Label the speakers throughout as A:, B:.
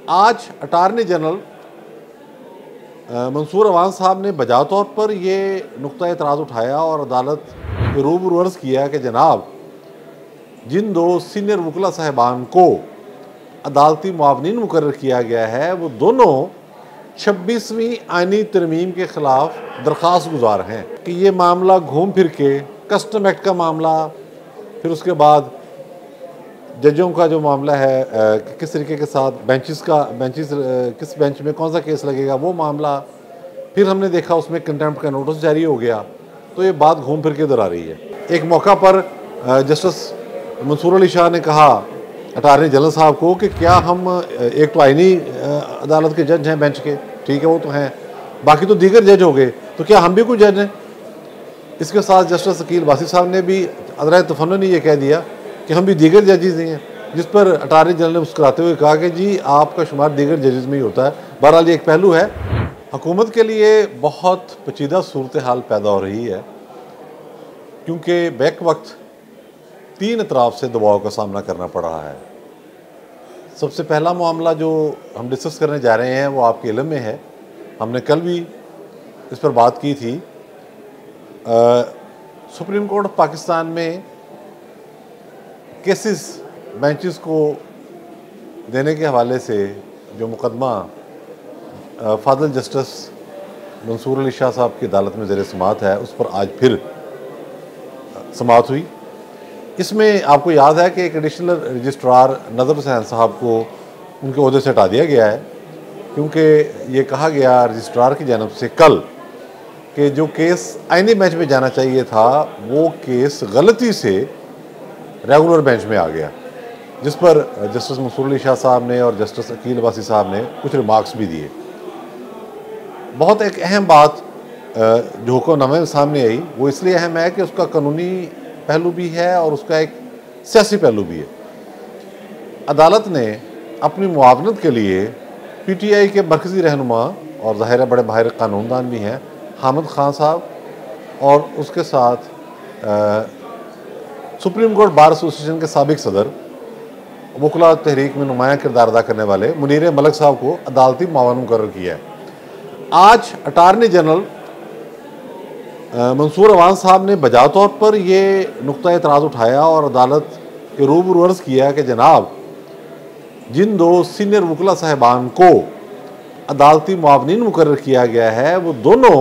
A: आज attorney general Mansoor Awan साहब ने बजा तौर पर ये नुक्ता एतराज़ उठाया और अदालत के रूबरू अर्ज़ किया कि जनाब, जिन दो सीनियर वकला साहिबान को अदालती मुआवनीन मुकर्रर किया गया है वो दोनों 26वीं आइनी तरमीम के ख़िलाफ़ दरख्वास्त गुजार हैं कि ये मामला घूम फिर के कस्टम एक्ट का मामला, फिर उसके बाद जजों का जो मामला है किस तरीके के साथ बेंचेस किस बेंच में कौन सा केस लगेगा वो मामला, फिर हमने देखा उसमें कंटेम्प्ट का नोटिस जारी हो गया। तो ये बात घूम फिर के इधर आ रही है। एक मौका पर जस्टिस मंसूर अली शाह ने कहा अटारनी जनरल साहब को कि क्या हम एक तो आइनी अदालत के जज हैं बेंच के, ठीक है वो तो हैं, बाकी तो दीगर जज हो गए, तो क्या हम भी कोई जज हैं। इसके साथ जस्टिस अकील वासी साहब ने भी अदरा तफन्नुन ने यह कह दिया कि हम भी दीगर जजेज़ हैं, जिस पर अटारनी जनरल ने मुस्कुराते हुए कहा कि जी आपका शुमार दीगर जजेज़ में ही होता है। बहरहाल ये एक पहलू है। हुकूमत के लिए बहुत पेचीदा सूरत हाल पैदा हो रही है क्योंकि बैक वक्त 3 अतराफ़ से दबाव का सामना करना पड़ रहा है। सबसे पहला मामला जो हम डिस्कस करने जा रहे हैं वो आपके इल्म में है, हमने कल भी इस पर बात की थी। सुप्रीम कोर्ट ऑफ पाकिस्तान में केसेस बेंचेस को देने के हवाले से जो मुकदमा फादल जस्टिस मंसूर अली शाह साहब की अदालत में ज़ेर समाअत है उस पर आज फिर समाअत हुई। इसमें आपको याद है कि एक एडिशनल रजिस्ट्रार नज़र हुसैन साहब को उनके ओहदे से हटा दिया गया है क्योंकि ये कहा गया रजिस्ट्रार की जानब से कल कि जो केस आइनी बेंच में जाना चाहिए था वो केस गलती से रेगुलर बेंच में आ गया, जिस पर जस्टिस मंसूर अली शाह साहब ने और जस्टिस अकील वासी साहब ने कुछ रिमार्क्स भी दिए। बहुत एक अहम बात जो हुक्मनामे में सामने आई वो इसलिए अहम है कि उसका कानूनी पहलू भी है और उसका एक सियासी पहलू भी है। अदालत ने अपनी मुआवनत के लिए PTI के मरकज़ी रहनुमा और ज़ाहिर है बड़े माहिर कानूनदान भी हैं हामिद खान साहब और उसके साथ सुप्रीम कोर्ट बार एसोसिएशन के साबिक सदर वकला तहरीक में नुमायाँ किरदार अदा करने वाले मुनीर मलिक साहब को अदालती मुआवन मुकर्रर किया है। आज अटारनी जनरल मंसूर अवान साहब ने बजा तौर पर ये नुक्ता एतराज़ उठाया और अदालत के रूबरू अर्ज़ किया कि जनाब, जिन दो सीनियर वकला साहिबान को अदालती मुआवनीन मुकर्रर किया गया है वो दोनों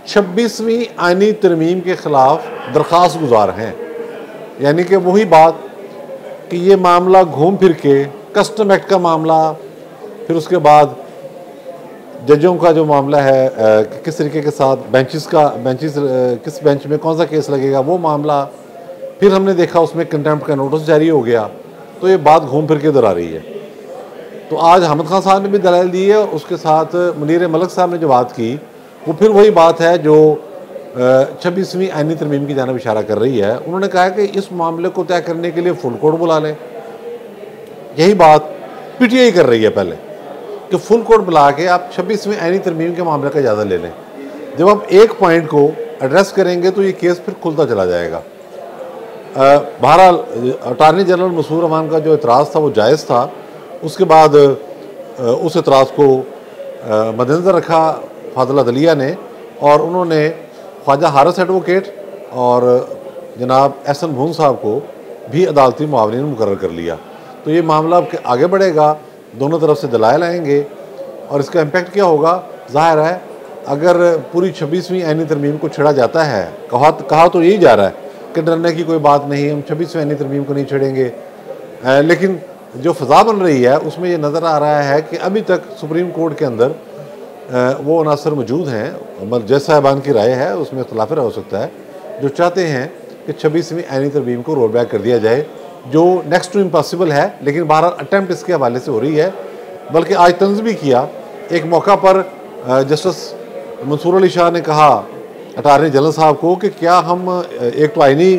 A: 26वीं आइनी तरमीम के ख़िलाफ़ दरख्वास्त गुजार हैं। यानी कि वही बात कि ये मामला घूम फिर के कस्टम एक्ट का मामला, फिर उसके बाद जजों का जो मामला है किस तरीके के साथ बेंचेस किस बेंच में कौन सा केस लगेगा वो मामला, फिर हमने देखा उसमें कंटेम्प्ट का नोटिस जारी हो गया। तो ये बात घूम फिर के इधर आ रही है। तो आज हामिद खान साहब ने भी दलाइल दी है और उसके साथ मुनीर मलिक साहब ने जो बात की वो फिर वही बात है जो 26वीं आइनी तरमीम की जानिब इशारा कर रही है। उन्होंने कहा कि इस मामले को तय करने के लिए फुल कोर्ट बुला लें। यही बात PTI कर रही है पहले कि फुल कोर्ट बुला के आप 26वीं आइनी तरमीम के मामले का इजाज़ा ले लें। जब आप एक पॉइंट को एड्रेस करेंगे तो ये केस फिर खुलता चला जाएगा। बहरहाल अटारनी जनरल मंसूर अवान का जो एतराज़ था वो जायज़ था। उसके बाद उस एतराज़ को मद्देनज़र रखा फादल अदलिया ने और उन्होंने ख्वाजा हारिस एडवोकेट और जनाब एहसन भून साहब को भी अदालती मुआवनीन मुकर्रर कर लिया। तो ये मामला अब आगे बढ़ेगा, दोनों तरफ से दलाइल आएंगे और इसका इम्पेक्ट क्या होगा। ज़ाहिर है अगर पूरी 26वीं आइनी तरमीम को छेड़ा जाता है, कहा तो यही जा रहा है कि डरने की कोई बात नहीं, हम 26वीं आइनी तरमीम को नहीं छेड़ेंगे, लेकिन जो फ़ज़ा बन रही है उसमें ये नज़र आ रहा है कि अभी तक सुप्रीम कोर्ट के अंदर वो अनासर मौजूद हैं, जज साहिबान की राय है उसमें इख्तिलाफ हो सकता है, जो चाहते हैं कि 26वीं आइनी तरमीम को रोल बैक कर दिया जाए, जो नेक्स्ट टू इम्पॉसिबल है, लेकिन बहरहाल अटैम्प्ट इसके हवाले से हो रही है। बल्कि आज तंज़ भी किया। एक मौका पर जस्टिस मंसूर अली शाह ने कहा अटारनी जनरल साहब को कि क्या हम एक तो आइनी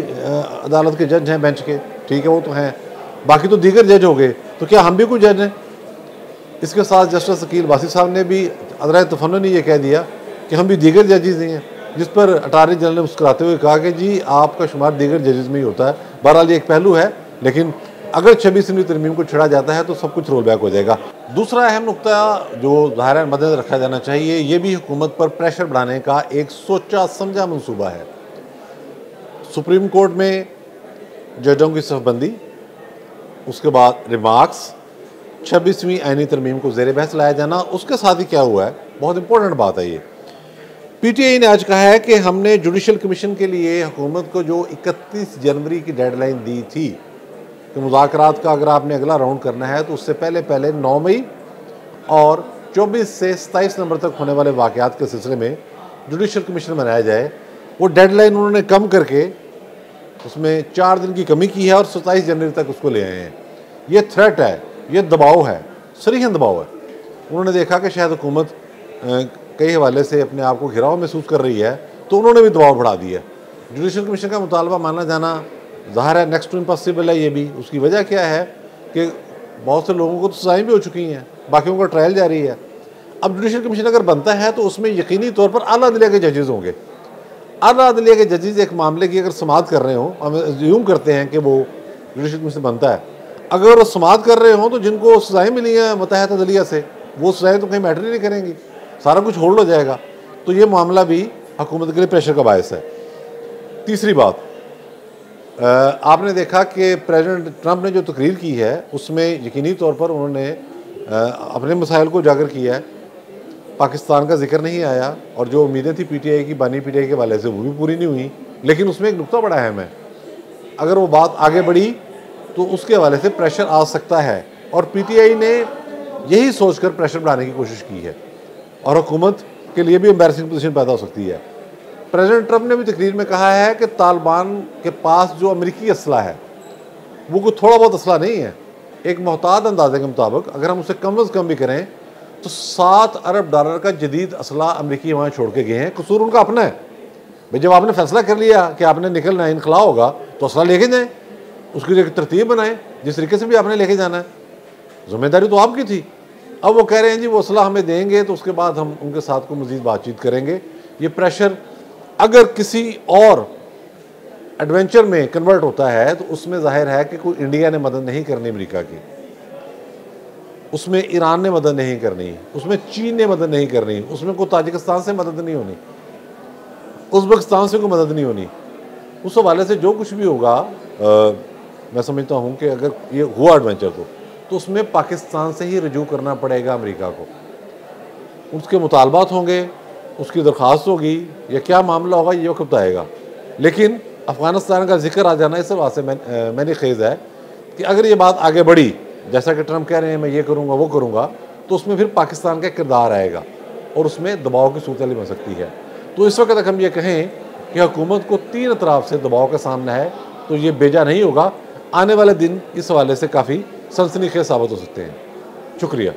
A: अदालत के जज हैं बेंच के, ठीक है वो तो हैं, बाकी तो दीगर जज हो गए, तो क्या हम भी कोई जज हैं। इसके साथ जस्टिस अकील वासी साहब ने भी अदरा तफन्नुन ने यह कह दिया कि हम भी दीगर जजेज़ हैं, जिस पर अटारनी जनरल ने मुस्कुराते हुए कहा कि जी आपका शुमार दीगर जजेज़ में ही होता है। बहरहाल ये एक पहलू है, लेकिन अगर 26वीं तरमीम को छेड़ा जाता है तो सब कुछ रोल बैक हो जाएगा। दूसरा अहम नुकता जो ज़ाहिर है मद्देनज़र रखा जाना चाहिए, ये भी हुकूमत पर प्रेशर बढ़ाने का एक सोचा समझा मंसूबा है। सुप्रीम कोर्ट में जजों की सफ़बंदी, उसके बाद रिमार्क्स, 26वीं आईनी तरमीम को ज़ेर बहस लाया जाना, उसके साथ ही क्या हुआ है, बहुत इंपॉर्टेंट बात है ये। पीटीआई ने आज कहा है कि हमने जुडिशल कमीशन के लिए हुकूमत को जो 31 जनवरी की डेडलाइन दी थी कि मुज़ाकरात का अगर आपने अगला राउंड करना है तो उससे पहले पहले 9 मई और 24 से 27 नवंबर तक होने वाले वाक़यात के सिलसिले में जुडिशल कमीशन बनाया जाए, वो डेडलाइन उन्होंने कम करके उसमें 4 दिन की कमी की है और 27 जनवरी तक उसको ले आए हैं। ये थ्रेट है, ये दबाव है, सरीहन दबाव है। उन्होंने देखा कि शायद हुकूमत कई हवाले से अपने आप को घिराव महसूस कर रही है, तो उन्होंने भी दबाव बढ़ा दिया। जुडिशल कमीशन का मुतालबा माना जाना ज़ाहिर है नेक्स्ट टू इम्पॉसिबल है। ये भी उसकी वजह क्या है कि बहुत से लोगों को तो सज़ाएं भी हो चुकी हैं, बाकियों का ट्रायल जारी है। अब जुडिशल कमीशन अगर बनता है तो उसमें यकीनी तौर पर आला अदलिया के जजेस होंगे। आला अदलिया के जजेस एक मामले की अगर समाअत कर रहे हों, हम अज्यूम करते हैं कि वो जुडिशल कमीशन बनता है, अगर वो समाअत कर रहे हों तो जिनको सज़ाएँ मिली हैं मुत्तहदा अदलिया से, वो सज़ाएँ तो कहीं मैटर ही नहीं करेंगी, सारा कुछ होल्ड हो जाएगा। तो ये मामला भी हुकूमत के लिए प्रेशर का बायस है। तीसरी बात, आपने देखा कि प्रेसिडेंट ट्रंप ने जो तकरीर की है उसमें यकीनी तौर पर उन्होंने अपने मसाइल को उजागर किया है। पाकिस्तान का जिक्र नहीं आया और जो उम्मीदें थी पीटीआई की, बानी पीटीआई के वाले से, वो भी पूरी नहीं हुई। लेकिन उसमें एक नुकता बड़ा अहम है, अगर वो बात आगे बढ़ी तो उसके हवाले से प्रेशर आ सकता है और पीटीआई ने यही सोचकर प्रेशर बढ़ाने की कोशिश की है और हुकूमत के लिए भी एम्बैरसिंग पोजीशन पैदा हो सकती है। प्रेसिडेंट ट्रंप ने भी तकरीर में कहा है कि तालिबान के पास जो अमेरिकी असला है वो कोई थोड़ा बहुत असला नहीं है। एक मोहताद अंदाजे के मुताबिक अगर हम उसे कम से कम भी करें तो 7 अरब डॉलर का जदीद असला अमेरिकी वहाँ छोड़ के गए हैं। कसूर उनका अपना है भाई, जब आपने फैसला कर लिया कि आपने निकलना है, इनखला होगा, तो असला लेके जाएँ, उसकी एक तरतीब बनाएं जिस तरीके से भी आपने लेके जाना है। जिम्मेदारी तो आपकी थी। अब वो कह रहे हैं जी वो असला हमें देंगे तो उसके बाद हम उनके साथ को मज़ीद बातचीत करेंगे। ये प्रेशर अगर किसी और एडवेंचर में कन्वर्ट होता है तो उसमें जाहिर है कि कोई इंडिया ने मदद नहीं करनी अमेरिका की, उसमें ईरान ने मदद नहीं करनी, उसमें चीन ने मदद नहीं करनी, उसमें कोई ताजिकिस्तान से मदद नहीं होनी, उज़्बेकिस्तान से कोई मदद नहीं होनी। उस हवाले से जो कुछ भी होगा मैं समझता हूँ कि अगर ये हुआ एडवेंचर तो उसमें पाकिस्तान से ही रजू करना पड़ेगा अमेरिका को। उसके मुतालबात होंगे, उसकी दरख्वास्त होगी, या क्या मामला होगा ये वक्त बताएगा। लेकिन अफ़गानिस्तान का जिक्र आ जाना इस बात से मैंने खेज़ है कि अगर ये बात आगे बढ़ी, जैसा कि ट्रंप कह रहे हैं मैं ये करूँगा वो करूँगा, तो उसमें फिर पाकिस्तान का किरदार आएगा और उसमें दबाव की सूरत बन सकती है। तो इस वक्त अगर हम ये कहें कि हुकूमत को 3 तरफ से दबाव का सामना है तो ये बेजा नहीं होगा। आने वाले दिन इस हवाले से काफ़ी सनसनीखेज़ साबित हो सकते हैं। शुक्रिया।